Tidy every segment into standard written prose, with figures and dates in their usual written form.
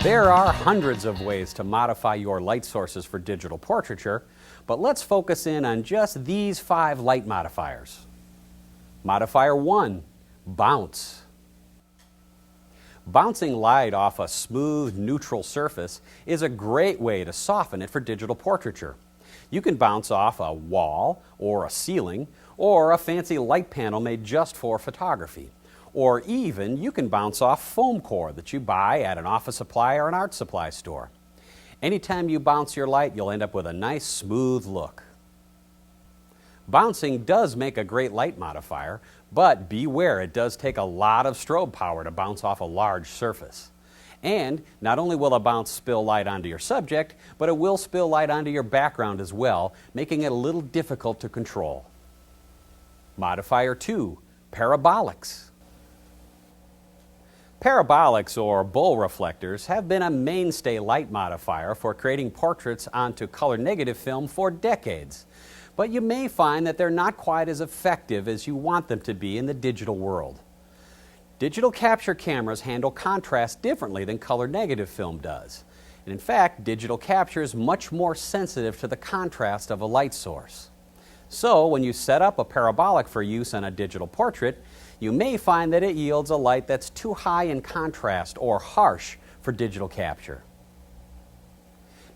There are hundreds of ways to modify your light sources for digital portraiture, but let's focus in on just these 5 light modifiers. Modifier 1, bounce. Bouncing light off a smooth, neutral surface is a great way to soften it for digital portraiture. You can bounce off a wall or a ceiling or a fancy light panel made just for photography. Or even you can bounce off foam core that you buy at an office supply or an art supply store. Anytime you bounce your light, you'll end up with a nice smooth look. Bouncing does make a great light modifier, but beware, it does take a lot of strobe power to bounce off a large surface. And not only will a bounce spill light onto your subject, but it will spill light onto your background as well, making it a little difficult to control. Modifier 2, parabolics. Parabolics, or bowl reflectors, have been a mainstay light modifier for creating portraits onto color negative film for decades. But you may find that they're not quite as effective as you want them to be in the digital world. Digital capture cameras handle contrast differently than color negative film does. And in fact, digital capture is much more sensitive to the contrast of a light source. So when you set up a parabolic for use on a digital portrait, you may find that it yields a light that's too high in contrast or harsh for digital capture.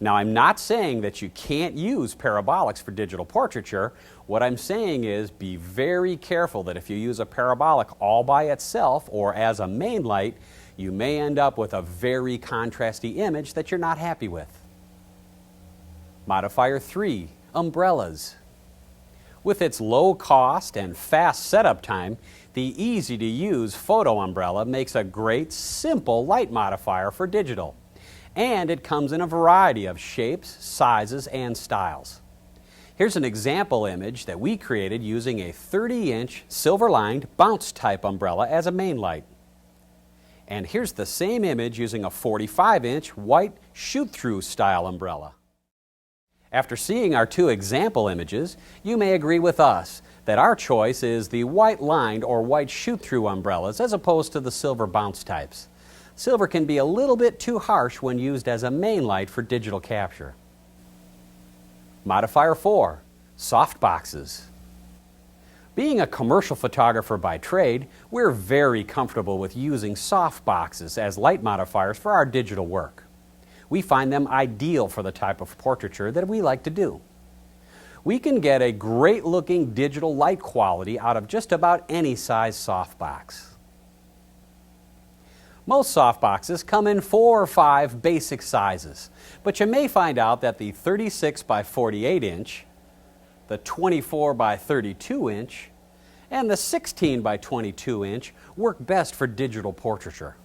Now, I'm not saying that you can't use parabolics for digital portraiture. What I'm saying is be very careful that if you use a parabolic all by itself or as a main light, you may end up with a very contrasty image that you're not happy with. Modifier 3, umbrellas. With its low cost and fast setup time, the easy-to-use photo umbrella makes a great, simple light modifier for digital. And it comes in a variety of shapes, sizes, and styles. Here's an example image that we created using a 30-inch silver-lined bounce-type umbrella as a main light. And here's the same image using a 45-inch white shoot-through style umbrella. After seeing our 2 example images, you may agree with us that our choice is the white-lined or white shoot-through umbrellas as opposed to the silver bounce types. Silver can be a little bit too harsh when used as a main light for digital capture. Modifier 4, softboxes. Being a commercial photographer by trade, we're very comfortable with using softboxes as light modifiers for our digital work. We find them ideal for the type of portraiture that we like to do. We can get a great looking digital light quality out of just about any size softbox. Most softboxes come in 4 or 5 basic sizes, but you may find out that the 36 by 48 inch, the 24 by 32 inch, and the 16 by 22 inch work best for digital portraiture.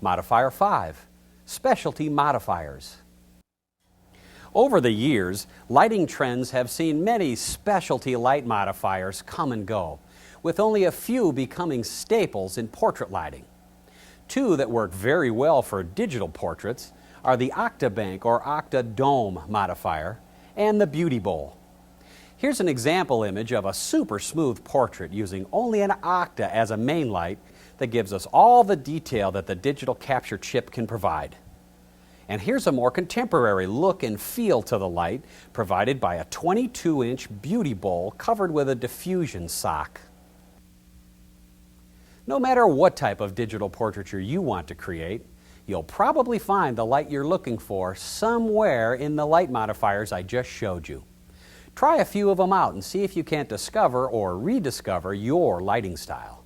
Modifier 5, specialty modifiers. Over the years, lighting trends have seen many specialty light modifiers come and go, with only a few becoming staples in portrait lighting. 2 that work very well for digital portraits are the Octabank or Octadome modifier and the Beauty Bowl. Here's an example image of a super smooth portrait using only an Octa as a main light that gives us all the detail that the digital capture chip can provide. And here's a more contemporary look and feel to the light provided by a 22-inch Beauty Bowl covered with a diffusion sock. No matter what type of digital portraiture you want to create, you'll probably find the light you're looking for somewhere in the light modifiers I just showed you. Try a few of them out and see if you can't discover or rediscover your lighting style.